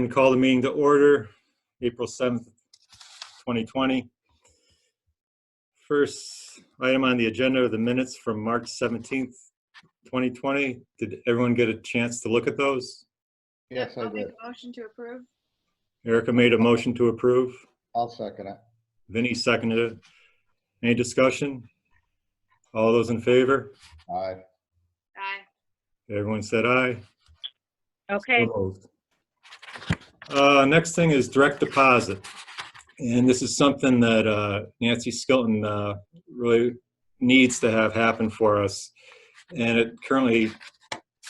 and call the meeting to order, April 7th, 2020. First item on the agenda are the minutes from March 17th, 2020. Did everyone get a chance to look at those? Yes, I I'll make did. a motion to approve. Erica made a motion to approve. I'll second it. Vinnie seconded it. Any discussion? All those in favor? Aye. Aye. Everyone said aye. Okay. So moved. Next thing is direct deposit. And this is something that Nancy Skilton really needs to have happen for us. And it currently,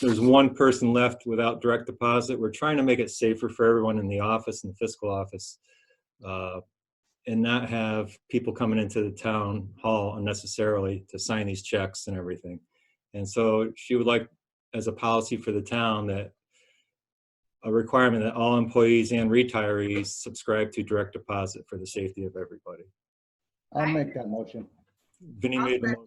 there's one person left without direct deposit. We're trying to make it safer for everyone in the office and the fiscal office, and not have people coming into the town hall unnecessarily to sign these checks and everything. And so she would like, as a policy for the town, that a requirement that all employees and retirees subscribe to direct deposit for the safety of everybody. I'll make that motion. Vinnie made the motion.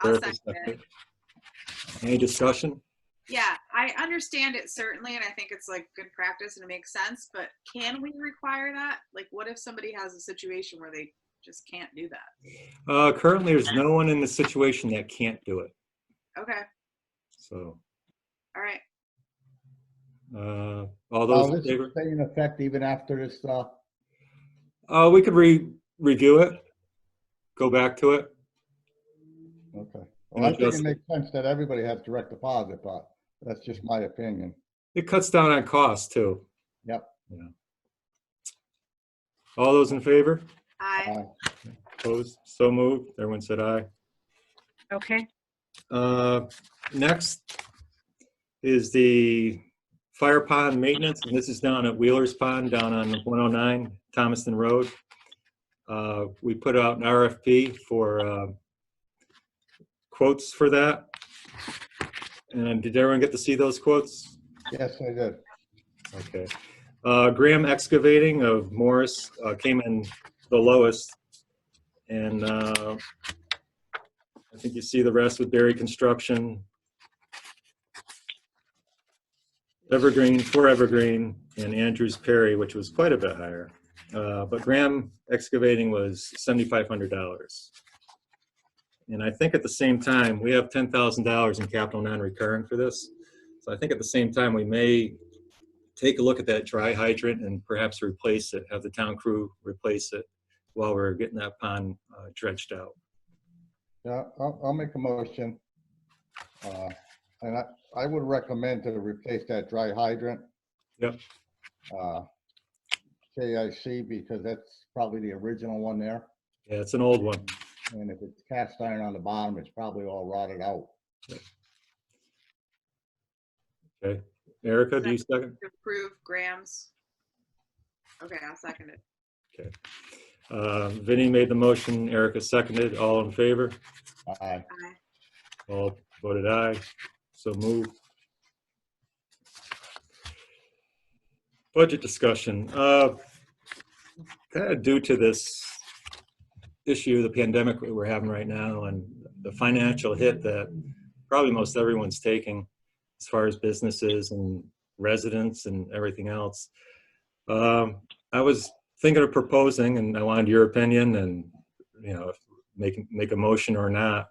I'll Erica second seconded. it. Any discussion? Yeah, I understand it certainly, and I think it's like good practice and it makes sense, but can we require that? Like, what if somebody has a situation where they just can't do that? Currently, there's no one in the situation that can't do it. Okay, So, all right. all those in This favor? is staying in effect even after this, We could review it, go back to it. okay. And Well, I think adjust it it. makes sense that everybody has direct deposit, but that's just my opinion. It cuts down on costs too. Yep. Yeah. All those in favor? Aye. Aye. Opposed? So moved. Everyone said aye. Okay. Next is the fire pond maintenance, and this is down at Wheeler's Pond, down on 109 Thomaston Road. We put out an RFP for quotes for that. And did everyone get to see those quotes? Yes, I did. Okay. Graham Excavating of Morris came in the lowest, and I think you see the rest with Berry Construction, Evergreen, for Evergreen, and Andrews Perry, which was quite a bit higher. But Graham Excavating was $7,500. And I think at the same time, we have $10,000 in capital non-recurring for this. So I think at the same time, we may take a look at that dry hydrant and perhaps replace it, have the town crew replace it while we're getting that pond dredged out. Yeah, I'll make a motion. And I would recommend to replace that dry hydrant. Yep. KIC, because that's probably the original one there. Yeah, it's an old one. And if it's cast iron on the bottom, it's probably all rotted out. Okay. Erica, do you second? To approve Graham's. Okay, I'll second it. Okay. Vinnie made the motion. Erica seconded. All in favor? Aye. Aye. All voted aye. So moved. Budget discussion. Kind of due to this issue, the pandemic that we're having right now, and the financial hit that probably most everyone's taking as far as businesses and residents and everything else. I was thinking of proposing, and I wanted your opinion, and make a motion or not,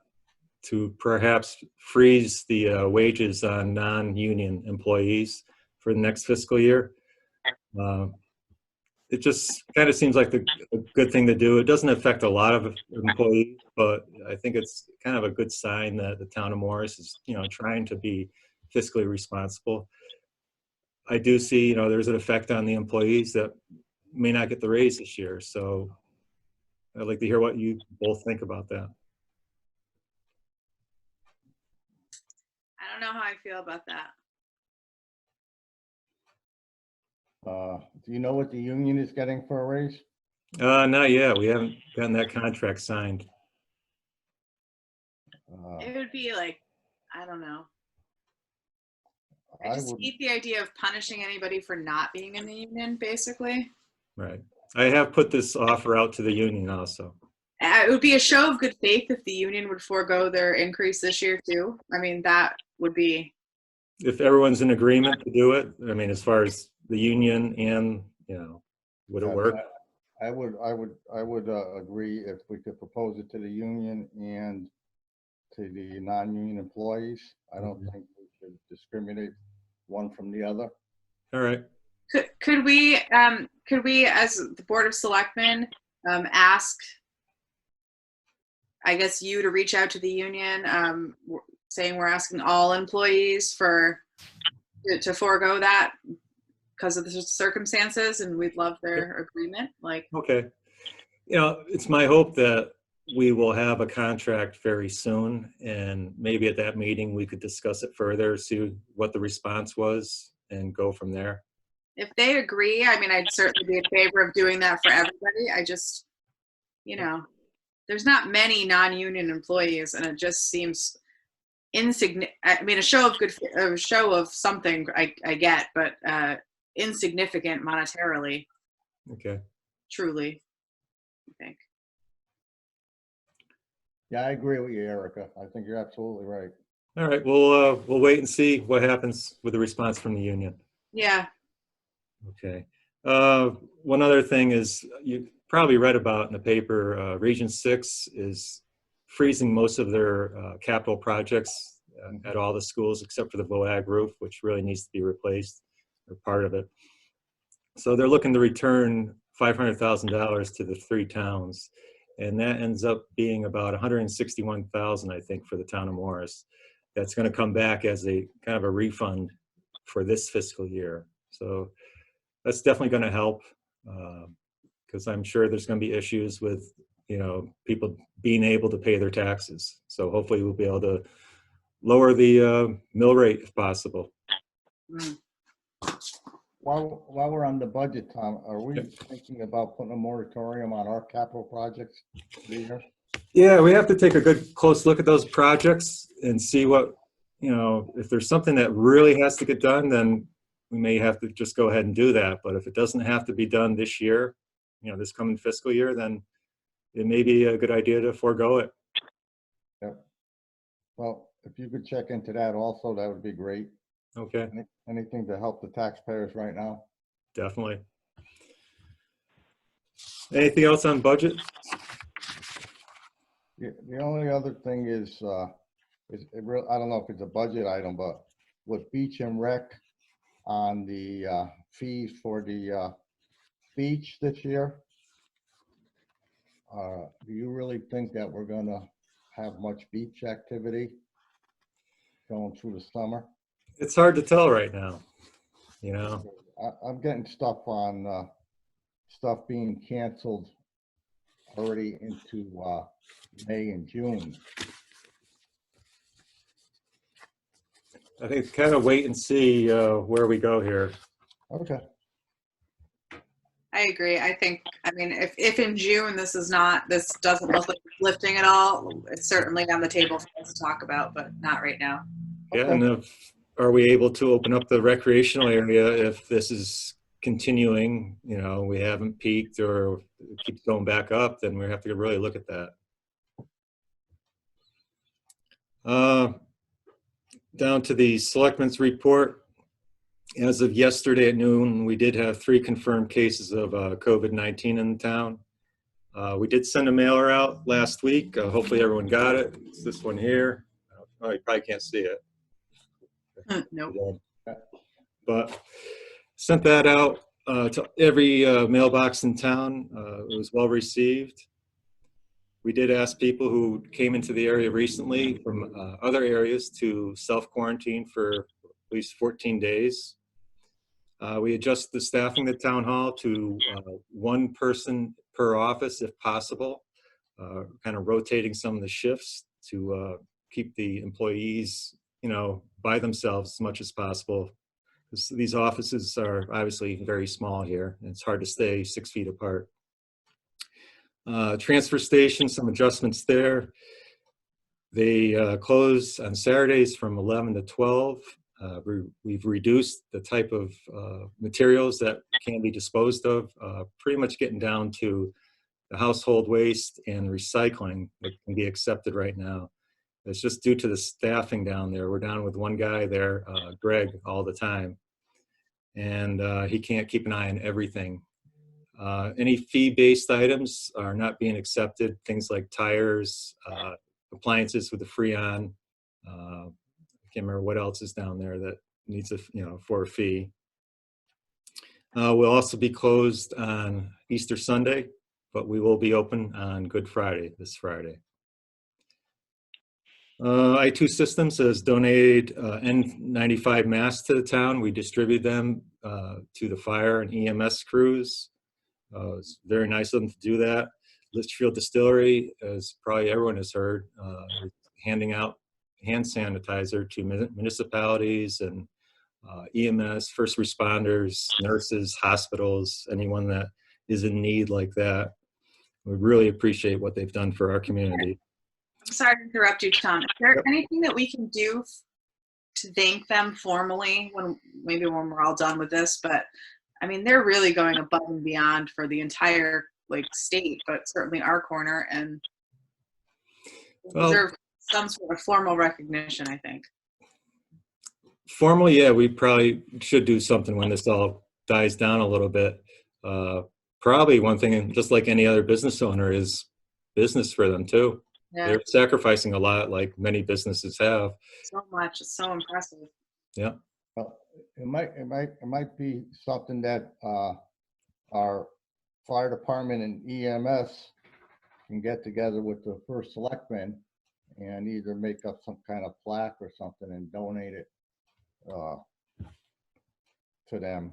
to perhaps freeze the wages on non-union employees for the next fiscal year. It just kind of seems like a good thing to do. It doesn't affect a lot of employees, but I think it's kind of a good sign that the town of Morris is, trying to be fiscally responsible. I do see, there's an effect on the employees that may not get the raise this year. So I'd like to hear what you both think about that. I don't know how I feel about that. Do you know what the union is getting for a raise? Not yet. We haven't gotten that contract signed. It would be like, I don't know. I I just would, hate the idea of punishing anybody for not being in the union, basically. Right. I have put this offer out to the union also. It would be a show of good faith if the union would forego their increase this year too. I mean, that would be if everyone's in agreement to do it, I mean, as far as the union and, would it work? I would agree if we could propose it to the union and to the non-union employees. I don't think we should discriminate one from the other. All right. Could we, as the Board of Selectmen, ask, I guess, you to reach out to the union, saying we're asking all employees to forego that because of the circumstances, and we'd love their agreement, like. Okay. It's my hope that we will have a contract very soon, and maybe at that meeting we could discuss it further, see what the response was, and go from there. If they agree, I mean, I'd certainly be in favor of doing that for everybody. I just, there's not many non-union employees, and it just seems insignificant. I mean, a show of something I get, but insignificant monetarily. Okay. Truly, I think. Yeah, I agree with you, Erica. I think you're absolutely right. All right. We'll wait and see what happens with the response from the union. Yeah. Okay. One other thing is, you probably read about in the paper, Region 6 is freezing most of their capital projects at all the schools except for the VOAG roof, which really needs to be replaced, or part of it. So they're looking to return $500,000 to the 3 towns, and that ends up being about $161,000, I think, for the town of Morris. That's going to come back as a kind of a refund for this fiscal year. So that's definitely going to help, because I'm sure there's going to be issues with, people being able to pay their taxes. So hopefully we'll be able to lower the mill rate if possible. Mm. While we're on the budget, Tom, are we thinking about putting a moratorium on our capital projects for the year? Yeah, we have to take a good close look at those projects and see what, if there's something that really has to get done, then we may have to just go ahead and do that. But if it doesn't have to be done this year, this coming fiscal year, then it may be a good idea to forego it. Yep. Well, if you could check into that also, that would be great. Okay. Anything to help the taxpayers right now? Definitely. Anything else on budget? The only other thing is I don't know if it's a budget item, but with Beach and Rec on the fees for the beach this year, do you really think that we're gonna have much beach activity going through the summer? It's hard to tell right now, I'm getting stuff on stuff being canceled already into May and June. I think kind of wait and see where we go here. Okay. I agree. I mean, if in June this doesn't look like lifting at all, it's certainly on the table for us to talk about, but not right now. Yeah, and are we able to open up the recreational area if this is continuing, we haven't peaked or it keeps going back up, then we have to really look at that. Down to the selectmen's report. As of yesterday at noon, we did have 3 confirmed cases of COVID-19 in the town. We did send a mailer out last week. Hopefully everyone got it. It's this one here. Oh, you probably can't see it. Nope. But sent that out to every mailbox in town. It was well received. We did ask people who came into the area recently from other areas to self-quarantine for at least 14 days. We adjusted the staffing at the town hall to 1 person per office if possible, kind of rotating some of the shifts to keep the employees, by themselves as much as possible. These offices are obviously very small here, and it's hard to stay 6 feet apart. Transfer station, some adjustments there. They close on Saturdays from 11 to 12. We've reduced the type of materials that can be disposed of, pretty much getting down to the household waste and recycling that can be accepted right now. It's just due to the staffing down there. We're down with one guy there, Greg, all the time. And he can't keep an eye on everything. Any fee-based items are not being accepted. Things like tires, appliances with the Freon. I can't remember what else is down there that needs a, for a fee. We'll also be closed on Easter Sunday, but we will be open on Good Friday, this Friday. I2 Systems has donated N95 masks to the town. We distribute them to the fire and EMS crews. It's very nice of them to do that. Litchfield Distillery, as probably everyone has heard, is handing out hand sanitizer to municipalities and EMS, first responders, nurses, hospitals, anyone that is in need like that. We really appreciate what they've done for our community. I'm sorry to interrupt you, Tom. Is there anything that we can do to thank them formally maybe when we're all done with this? But I mean, they're really going above and beyond for the entire state, but certainly our corner, and deserve some sort of formal recognition, I think. Formally, yeah, we probably should do something when this all dies down a little bit. Probably one thing, and just like any other business owner, is business for them too. Yeah. They're sacrificing a lot, like many businesses have. So much. It's so impressive. Yeah. It might be something that our fire department and EMS can get together with the first selectman and either make up some kind of plaque or something and donate it to them.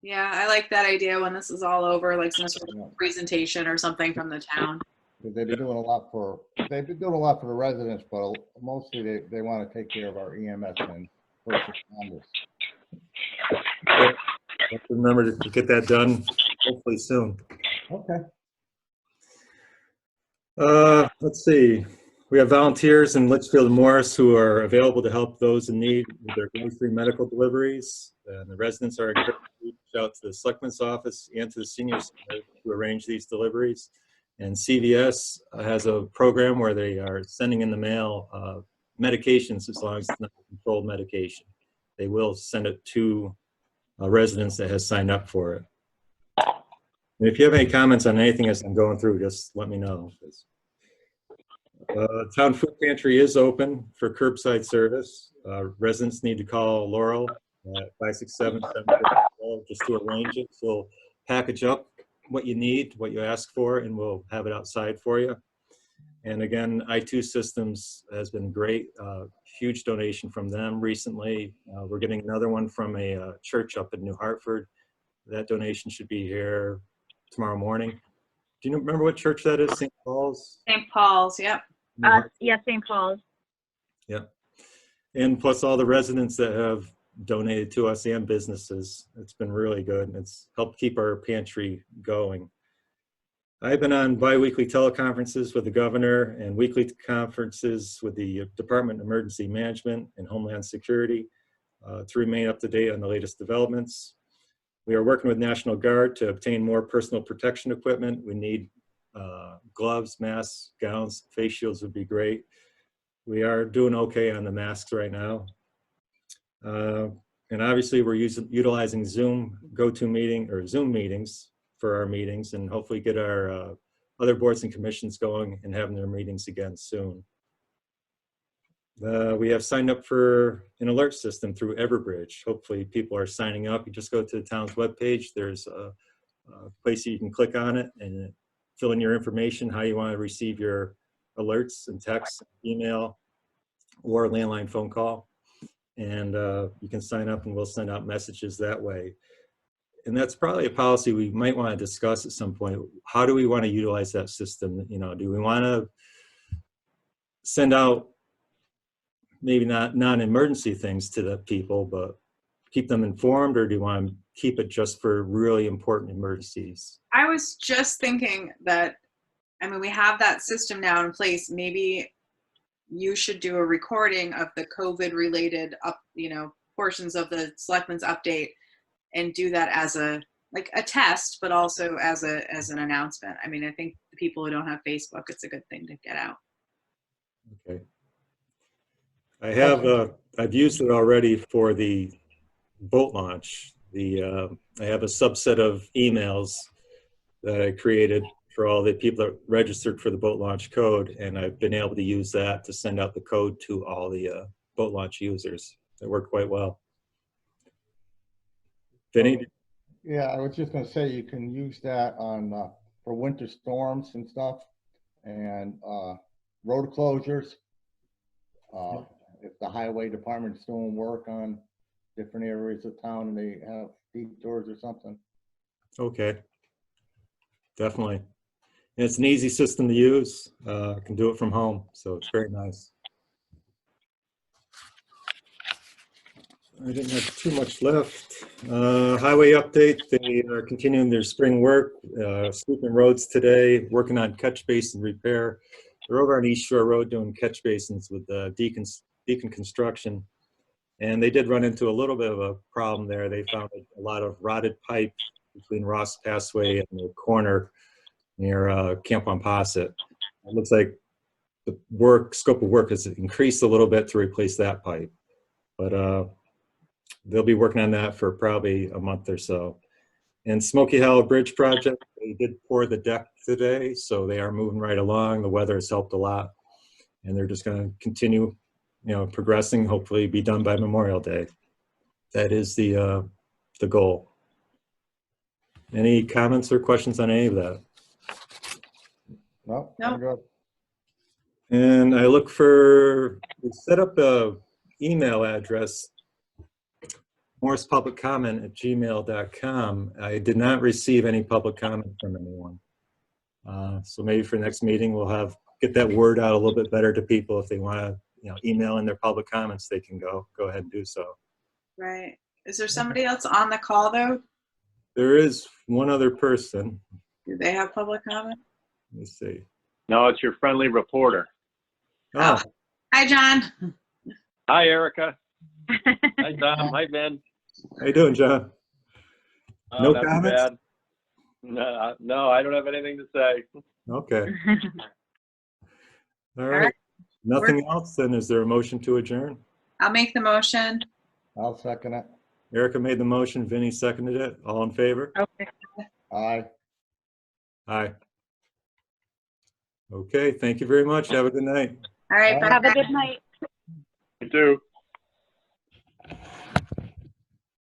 Yeah, I like that idea when this is all over, like some sort of presentation or something from the town. Because they've been doing a lot for the residents, but mostly they want to take care of our EMS and first responders. Remember to get that done hopefully soon. Okay. Let's see. We have volunteers in Litchfield and Morris who are available to help those in need with their grocery medical deliveries. And the residents are encouraged to reach out to the Selectman's office and to the senior center to arrange these deliveries. And CVS has a program where they are sending in the mail medications as long as it's not a controlled medication. They will send it to residents that has signed up for it. And if you have any comments on anything as I'm going through, just let me know. Town food pantry is open for curbside service. Residents need to call Laurel at 567-750 just to arrange it. So we'll package up what you need, what you ask for, and we'll have it outside for you. And again, I2 Systems has been great. Huge donation from them recently. We're getting another one from a church up in New Hartford. That donation should be here tomorrow morning. Do you remember what church that is? St. Paul's? St. Paul's, yep. Yeah, St. Paul's. Yep. And plus all the residents that have donated to us and businesses. It's been really good, and it's helped keep our pantry going. I've been on bi-weekly teleconferences with the governor and weekly conferences with the Department of Emergency Management and Homeland Security to remain up to date on the latest developments. We are working with National Guard to obtain more personal protection equipment. We need gloves, masks, gowns, face shields would be great. We are doing okay on the masks right now. And obviously we're utilizing Zoom Zoom meetings for our meetings, and hopefully get our other boards and commissions going and having their meetings again soon. We have signed up for an alert system through Everbridge. Hopefully people are signing up. You just go to the town's webpage. There's a place you can click on it and fill in your information, how you want to receive your alerts and texts, email, or landline phone call. And you can sign up and we'll send out messages that way. And that's probably a policy we might want to discuss at some point. How do we want to utilize that system? You know, do we want to send out maybe not non-emergency things to the people, but keep them informed, or do you want to keep it just for really important emergencies? I was just thinking that, I mean, we have that system now in place. Maybe you should do a recording of the COVID related portions of the Selectmen's update and do that as a test, but also as an announcement. I mean, I think the people who don't have Facebook, it's a good thing to get out. Okay. I have, I've used it already for the boat launch. I have a subset of emails that I created for all the people that registered for the boat launch code, and I've been able to use that to send out the code to all the boat launch users. It worked quite well. Vinny? Yeah, I was just gonna say, you can use that on, for winter storms and stuff, and, road closures. If the highway department's doing work on different areas of town and they have detours or something. Okay. Definitely. And it's an easy system to use. I can do it from home, so it's very nice. I didn't have too much left. Highway update, they are continuing their spring work, sweeping roads today, working on catch basin repair. They're over on East Shore Road doing catch basins with Deacon Construction. And they did run into a little bit of a problem there. They found a lot of rotted pipe between Ross Passway and the corner near Camp Pompasset. It looks like the scope of work has increased a little bit to replace that pipe. But they'll be working on that for probably a month or so. And Smoky Hollow Bridge project, they did pour the deck today, so they are moving right along. The weather has helped a lot, and they're just going to continue, progressing. Hopefully, be done by Memorial Day. That is the goal. Any comments or questions on any of that? No, No. I'm good. And we set up a email address, morrispubliccomment@gmail.com. I did not receive any public comment from anyone. So maybe for next meeting, we'll get that word out a little bit better to people. If they want to, email in their public comments, they can go ahead and do so. Right. Is there somebody else on the call though? There is one other person. Do they have public comment? Let me see. No, it's your friendly reporter. Oh, Hi, John. Hi, Erica. Hi, Tom. Hi, Ben. how you doing, John? No Not too comments? bad. No, I don't have anything to say. Okay. All right. Nothing else? Then is there a motion to adjourn? I'll make the motion. I'll second it. Erica made the motion. Vinny seconded it. All in favor? Okay. Aye. Aye. Okay. Thank you very much. Have a good night. All right. Bye. Bye. Have a good night. You too.